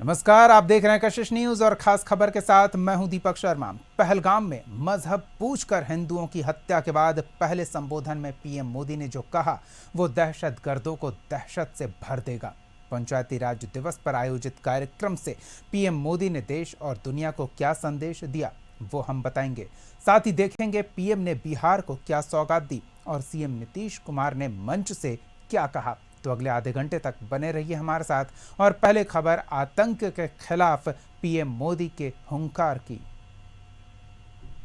नमस्कार, आप देख रहे हैं कशिश न्यूज और खास खबर के साथ मैं हूं दीपक शर्मा। पहलगाम में मजहब पूछकर हिंदुओं की हत्या के बाद पहले संबोधन में पीएम मोदी ने जो कहा वो दहशतगर्दों को दहशत से भर देगा। पंचायती राज दिवस पर आयोजित कार्यक्रम से पीएम मोदी ने देश और दुनिया को क्या संदेश दिया वो हम बताएंगे। साथ ही देखेंगे पीएम ने बिहार को क्या सौगात दी और सीएम नीतीश कुमार ने मंच से क्या कहा। तो अगले आधे घंटे तक बने रहिए हमारे साथ। और पहले खबर आतंक के खिलाफ पीएम मोदी के हुंकार की।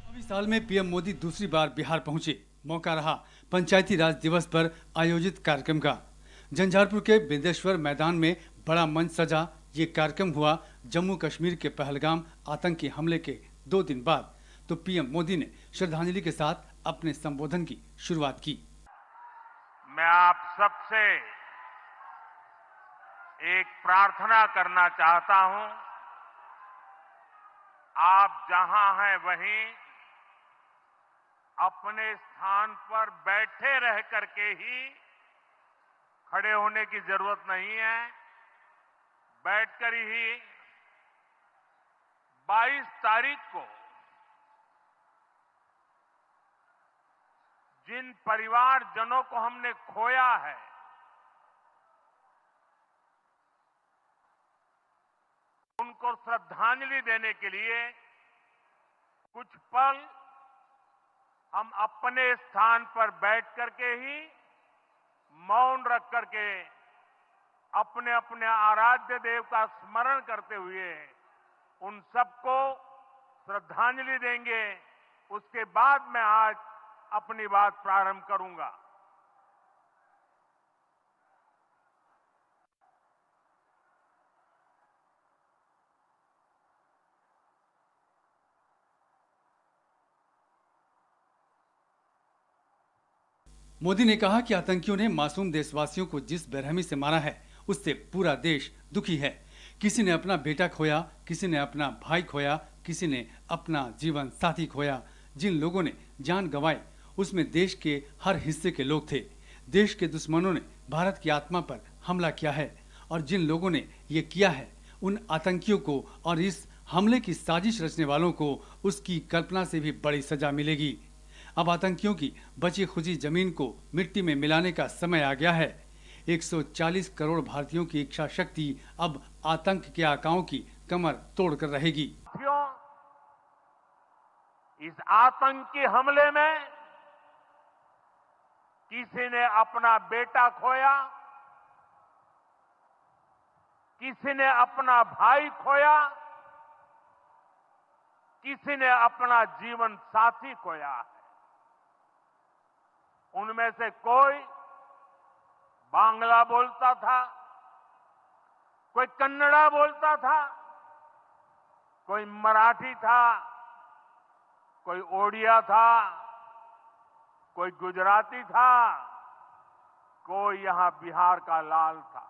अभी साल में पीएम मोदी दूसरी बार बिहार पहुंचे। मौका रहा पंचायती राज दिवस पर आयोजित कार्यक्रम का। झंझारपुर के बिंदेश्वर मैदान में बड़ा मंच सजा। ये कार्यक्रम हुआ जम्मू कश्मीर के पहलगाम आतंकी हमले के 2 दिन बाद। तो पीएम मोदी ने श्रद्धांजलि के साथ अपने संबोधन की शुरुआत की। मैं आप सबसे एक प्रार्थना करना चाहता हूं। आप जहां हैं वहीं अपने स्थान पर बैठे रह करके ही, खड़े होने की जरूरत नहीं है, बैठकर ही 22 तारीख को जिन परिवारजनों को हमने खोया है, उनको श्रद्धांजलि देने के लिए कुछ पल हम अपने स्थान पर बैठ करके ही मौन रख करके अपने अपने आराध्य देव का स्मरण करते हुए उन सबको श्रद्धांजलि देंगे। उसके बाद मैं आज अपनी बात प्रारंभ करूंगा। मोदी ने कहा कि आतंकियों ने मासूम देशवासियों को जिस बेरहमी से मारा है उससे पूरा देश दुखी है। किसी ने अपना बेटा खोया, किसी ने अपना भाई खोया, किसी ने अपना जीवन साथी खोया। जिन लोगों ने जान गंवाई उसमें देश के हर हिस्से के लोग थे। देश के दुश्मनों ने भारत की आत्मा पर हमला किया है और जिन लोगों ने ये किया है उन आतंकियों को और इस हमले की साजिश रचने वालों को उसकी कल्पना से भी बड़ी सजा मिलेगी। अब आतंकियों की बची खुची जमीन को मिट्टी में मिलाने का समय आ गया है। 140 करोड़ भारतीयों की इच्छा शक्ति अब आतंक के आकाओं की कमर तोड़कर रहेगी। इस आतंकी हमले में किसी ने अपना बेटा खोया, किसी ने अपना भाई खोया, किसी ने अपना जीवन साथी खोया है। उनमें से कोई बांग्ला बोलता था, कोई कन्नड़ा बोलता था, कोई मराठी था, कोई ओडिया था, कोई गुजराती था, कोई यहां बिहार का लाल था।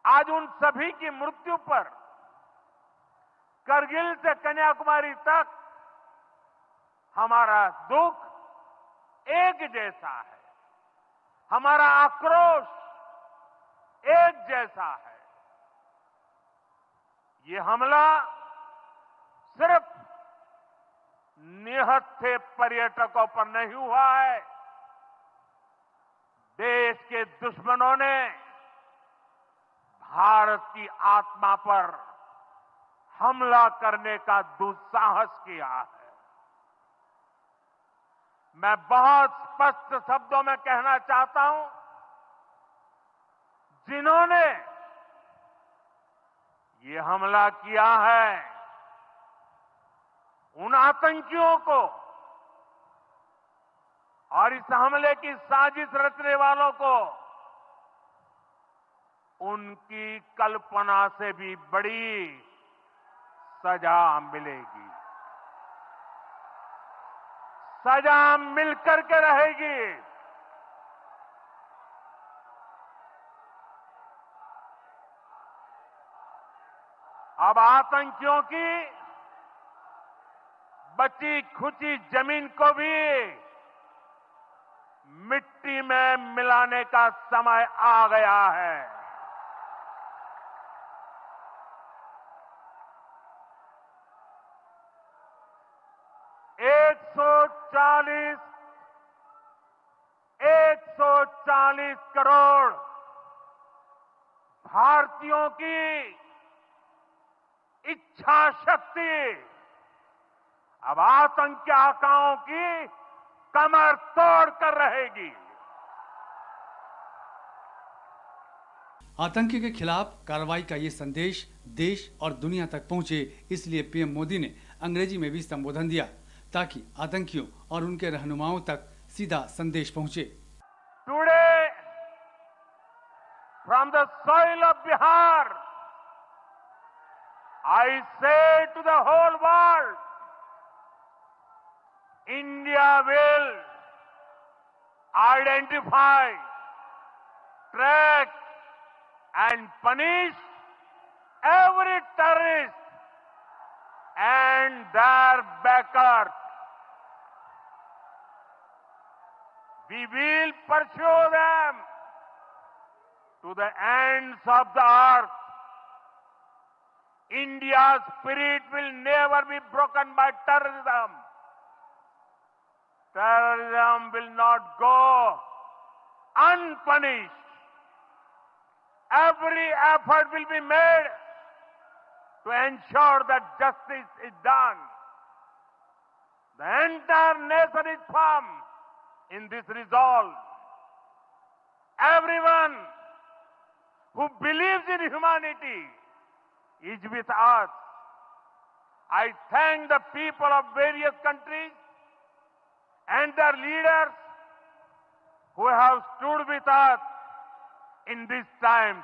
आज उन सभी की मृत्यु पर करगिल से कन्याकुमारी तक हमारा दुख एक जैसा है, हमारा आक्रोश एक जैसा है। ये हमला सिर्फ निहत्थे पर्यटकों पर नहीं हुआ है। देश के दुश्मनों ने भारत की आत्मा पर हमला करने का दुस्साहस किया है। मैं बहुत स्पष्ट शब्दों में कहना चाहता हूं, जिन्होंने ये हमला किया है उन आतंकियों को और इस हमले की साजिश रचने वालों को उनकी कल्पना से भी बड़ी सजा मिलेगी। सजा मिलकर के रहेगी। अब आतंकियों की बची खुची जमीन को भी मिट्टी में मिलाने का समय आ गया है। भारतीयों की इच्छा शक्ति अब आतंकी आकाओं की कमर तोड़ कर रहेगी। आतंकी के खिलाफ कार्रवाई का ये संदेश देश और दुनिया तक पहुंचे, इसलिए पीएम मोदी ने अंग्रेजी में भी संबोधन दिया ताकि आतंकियों और उनके रहनुमाओं तक सीधा संदेश पहुंचे। Today, from the soil of Bihar, I say to the whole world, India will identify, track and punish every terrorist and their backers. We will pursue them to the ends of the earth. India's spirit will never be broken by terrorism. Terrorism will not go unpunished. Every effort will be made to ensure that justice is done. The entire nation is firm in this resolve. Everyone who believes in humanity is with us. I thank the people of various countries and their leaders who have stood with us in these times.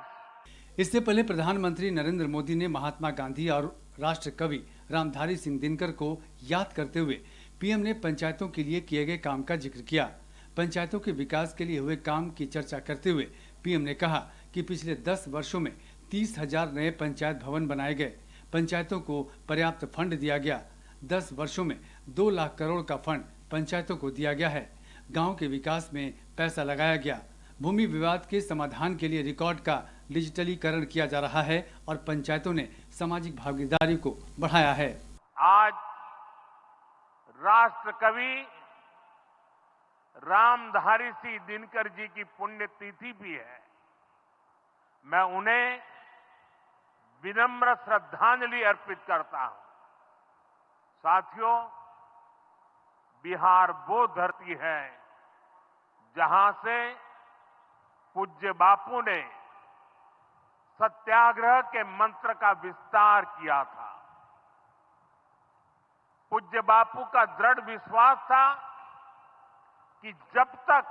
इससे पहले प्रधानमंत्री नरेंद्र मोदी ने महात्मा गांधी और राष्ट्र कवि रामधारी सिंह दिनकर को याद करते हुए पीएम ने पंचायतों के लिए किए गए काम का जिक्र किया। पंचायतों के विकास के लिए हुए काम की चर्चा करते हुए पीएम ने कहा कि पिछले 10 वर्षों में 30,000 नए पंचायत भवन बनाए गए, पंचायतों को पर्याप्त फंड दिया गया, 10 वर्षों में 2 लाख करोड़ का फंड पंचायतों को दिया गया है, गांव के विकास में पैसा लगाया गया, भूमि विवाद के समाधान के लिए रिकॉर्ड का डिजिटलीकरण किया जा रहा है और पंचायतों ने सामाजिक भागीदारी को बढ़ाया है। आज राष्ट्र कवि रामधारी सिंह दिनकर जी की पुण्यतिथि भी है। मैं उन्हें विनम्र श्रद्धांजलि अर्पित करता हूं। साथियों, बिहार वो धरती है जहां से पूज्य बापू ने सत्याग्रह के मंत्र का विस्तार किया था। पूज्य बापू का दृढ़ विश्वास था कि जब तक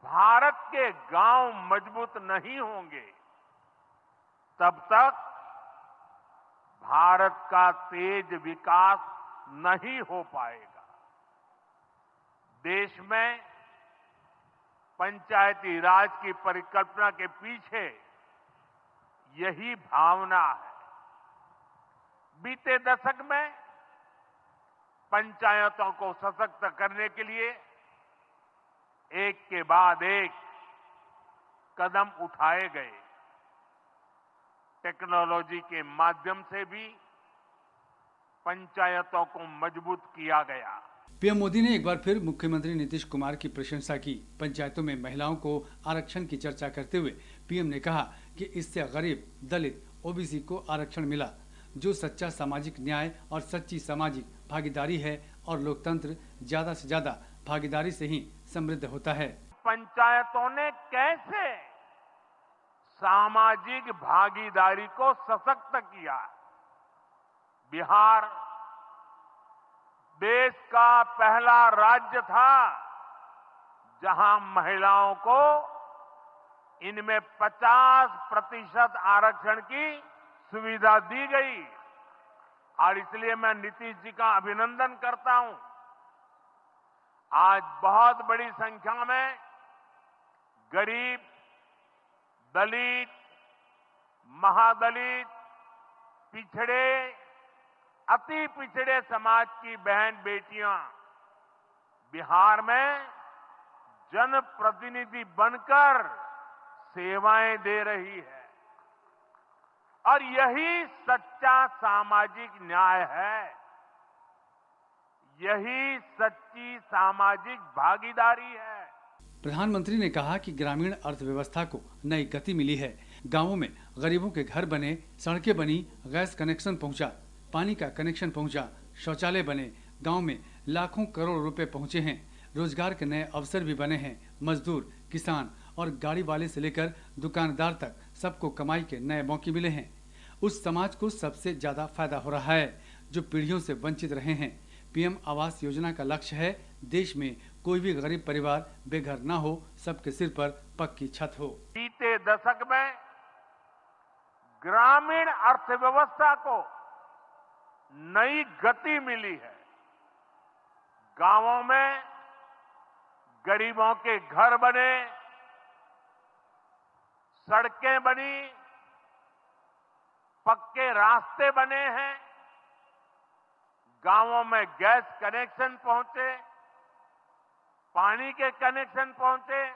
भारत के गांव मजबूत नहीं होंगे तब तक भारत का तेज विकास नहीं हो पाएगा। देश में पंचायती राज की परिकल्पना के पीछे यही भावना है। बीते दशक में पंचायतों को सशक्त करने के लिए एक के बाद एक कदम उठाए गए। टेक्नोलॉजी के माध्यम से भी पंचायतों को मजबूत किया गया। पीएम मोदी ने एक बार फिर मुख्यमंत्री नीतीश कुमार की प्रशंसा की। पंचायतों में महिलाओं को आरक्षण की चर्चा करते हुए पीएम ने कहा कि इससे गरीब, दलित, ओबीसी को आरक्षण मिला, जो सच्चा सामाजिक न्याय और सच्ची सामाजिक भागीदारी है और लोकतंत्र ज्यादा से ज्यादा भागीदारी से ही समृद्ध होता है। पंचायतों ने कैसे सामाजिक भागीदारी को सशक्त किया। बिहार देश का पहला राज्य था जहां महिलाओं को इनमें 50% आरक्षण की सुविधा दी गई और इसलिए मैं नीतीश जी का अभिनंदन करता हूं। आज बहुत बड़ी संख्या में गरीब, दलित, महादलित, पिछड़े, अति पिछड़े समाज की बहन बेटियां बिहार में जनप्रतिनिधि बनकर सेवाएं दे रही है और यही सच्चा सामाजिक न्याय है, यही सच्ची सामाजिक भागीदारी है। प्रधानमंत्री ने कहा कि ग्रामीण अर्थव्यवस्था को नई गति मिली है। गांवों में गरीबों के घर बने, सड़कें बनी, गैस कनेक्शन पहुंचा, पानी का कनेक्शन पहुंचा, शौचालय बने, गांव में लाखों करोड़ रुपए पहुंचे हैं, रोजगार के नए अवसर भी बने हैं। मजदूर, किसान और गाड़ी वाले से लेकर दुकानदार तक सबको कमाई के नए मौके मिले हैं। उस समाज को सबसे ज्यादा फायदा हो रहा है जो पीढ़ियों से वंचित रहे हैं। पीएम आवास योजना का लक्ष्य है देश में कोई भी गरीब परिवार बेघर ना हो, सबके सिर पर पक्की छत हो। बीते दशक में ग्रामीण अर्थव्यवस्था को नई गति मिली है। गांवों में गरीबों के घर बने, सड़कें बनी, पक्के रास्ते बने हैं, गांवों में गैस कनेक्शन पहुंचे, पानी के कनेक्शन पहुंचे,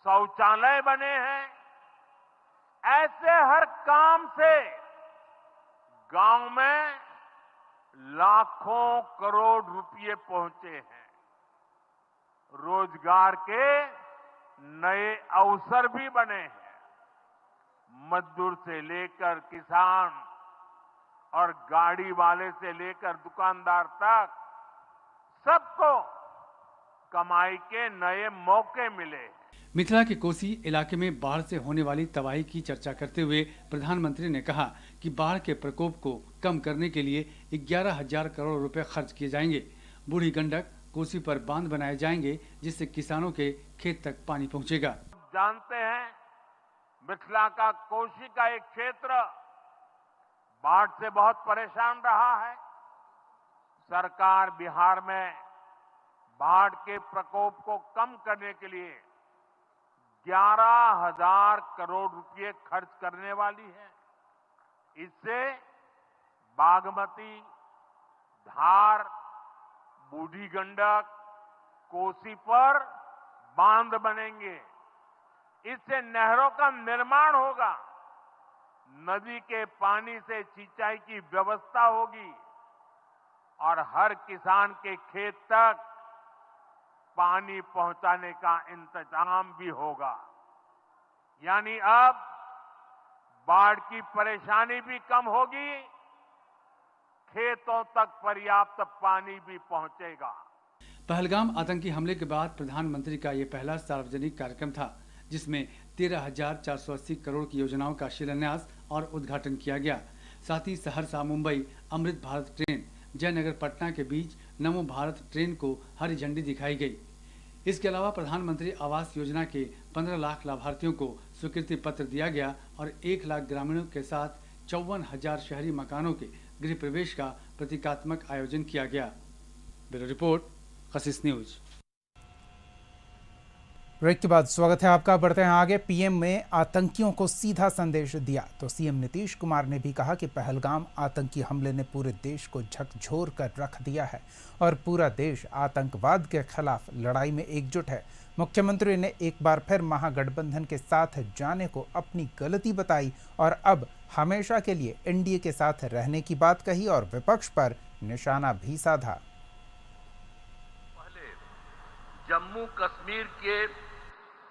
शौचालय बने हैं। ऐसे हर काम से गांव में लाखों करोड़ रुपए पहुंचे हैं। रोजगार के नए अवसर भी बने हैं। मजदूर से लेकर किसान और गाड़ी वाले से लेकर दुकानदार तक सबको कमाई के नए मौके मिले। मिथिला के कोसी इलाके में बाढ़ से होने वाली तबाही की चर्चा करते हुए प्रधानमंत्री ने कहा कि बाढ़ के प्रकोप को कम करने के लिए 11,000 करोड़ रुपए खर्च किए जाएंगे। बूढ़ी गंडक, कोसी पर बांध बनाए जाएंगे जिससे किसानों के खेत तक पानी पहुंचेगा। जानते हैं मिथिला का कोसी का एक क्षेत्र बाढ़ से बहुत परेशान रहा है। सरकार बिहार में बाढ़ के प्रकोप को कम करने के लिए 11,000 करोड़ रुपए खर्च करने वाली है। इससे बागमती, धार, बूढ़ी गंडक, कोसी पर बांध बनेंगे। इससे नहरों का निर्माण होगा, नदी के पानी से सिंचाई की व्यवस्था होगी और हर किसान के खेत तक पानी पहुंचाने का इंतजाम भी होगा। यानी अब बाढ़ की परेशानी भी कम होगी, खेतों तक पर्याप्त पानी भी पहुंचेगा। पहलगाम आतंकी हमले के बाद प्रधानमंत्री का ये पहला सार्वजनिक कार्यक्रम था जिसमें 13,480 करोड़ की योजनाओं का शिलान्यास और उद्घाटन किया गया। साथ ही सहरसा मुंबई अमृत भारत ट्रेन, जयनगर पटना के बीच नमो भारत ट्रेन को हरी झंडी दिखाई गई। इसके अलावा प्रधानमंत्री आवास योजना के 15 लाख लाभार्थियों को स्वीकृति पत्र दिया गया और 1 लाख ग्रामीणों के साथ 54,000 शहरी मकानों के गृह प्रवेश का प्रतीकात्मक आयोजन किया गया। ब्यूरो रिपोर्ट, कशिश न्यूज। ब्रेक के बाद स्वागत है आपका। बढ़ते हैं आगे। पीएम ने आतंकियों को सीधा संदेश दिया तो सीएम नीतीश कुमार ने भी कहा कि पहलगाम आतंकी हमले ने पूरे देश को झकझोर कर रख दिया है और पूरा देश आतंकवाद के खिलाफ लड़ाई में एकजुट है। मुख्यमंत्री ने एक बार फिर महागठबंधन के साथ जाने को अपनी गलती बताई और अब हमेशा के लिए एनडीए के साथ रहने की बात कही और विपक्ष पर निशाना भी साधा। जम्मू कश्मीर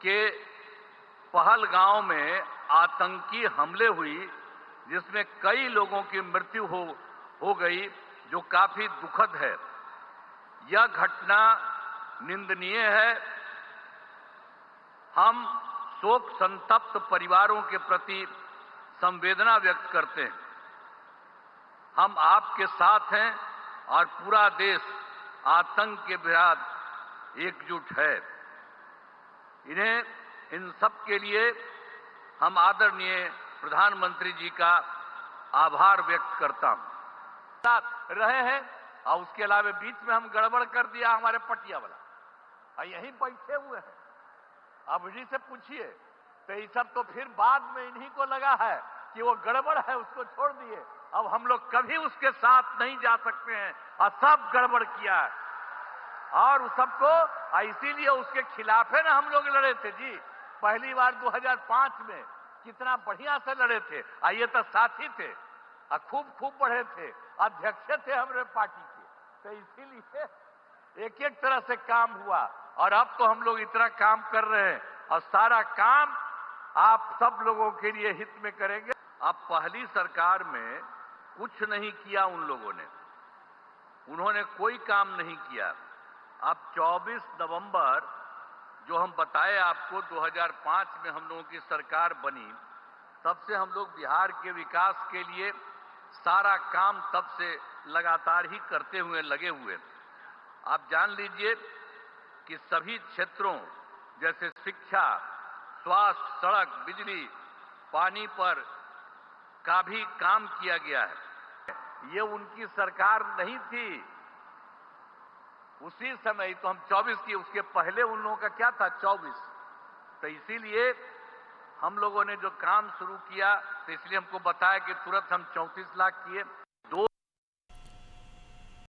के पहलगांव में आतंकी हमले हुई जिसमें कई लोगों की मृत्यु हो गई, जो काफी दुखद है। यह घटना निंदनीय है। हम शोक संतप्त परिवारों के प्रति संवेदना व्यक्त करते हैं। हम आपके साथ हैं और पूरा देश आतंक के विरुद्ध एकजुट है। इन सब के लिए हम आदरणीय प्रधानमंत्री जी का आभार व्यक्त करता हूं। साथ रहे हैं और उसके अलावा बीच में हम गड़बड़ कर दिया हमारे पटिया वाला, और यहीं बैठे हुए हैं। अब इन्हीं से पूछिए तो ये सब तो फिर बाद में इन्हीं को लगा है कि वो गड़बड़ है, उसको छोड़ दिए। अब हम लोग कभी उसके साथ नहीं जा सकते हैं और सब गड़बड़ किया है और उस सबको इसीलिए उसके खिलाफ है ना हम लोग लड़े थे जी। पहली बार 2005 में कितना बढ़िया से लड़े थे। ये तो साथी थे और खूब बढ़े थे, अध्यक्ष थे हमारे पार्टी के, तो इसीलिए एक तरह से काम हुआ। और अब तो हम लोग इतना काम कर रहे हैं और सारा काम आप सब लोगों के लिए हित में करेंगे। अब पहली सरकार में कुछ नहीं किया उन लोगों ने, उन्होंने कोई काम नहीं किया। अब 24 नवंबर जो हम बताए आपको 2005 में हम लोगों की सरकार बनी, तब से हम लोग बिहार के विकास के लिए सारा काम तब से लगातार ही करते हुए लगे हुए। आप जान लीजिए कि सभी क्षेत्रों जैसे शिक्षा, स्वास्थ्य, सड़क, बिजली, पानी पर का भी काम किया गया है। ये उनकी सरकार नहीं थी उसी समय, तो हम 24 की, उसके पहले उन लोगों का क्या था 24। तो इसीलिए हम लोगों ने जो काम शुरू किया, तो इसलिए हमको बताया कि तुरंत हम 34 लाख किए।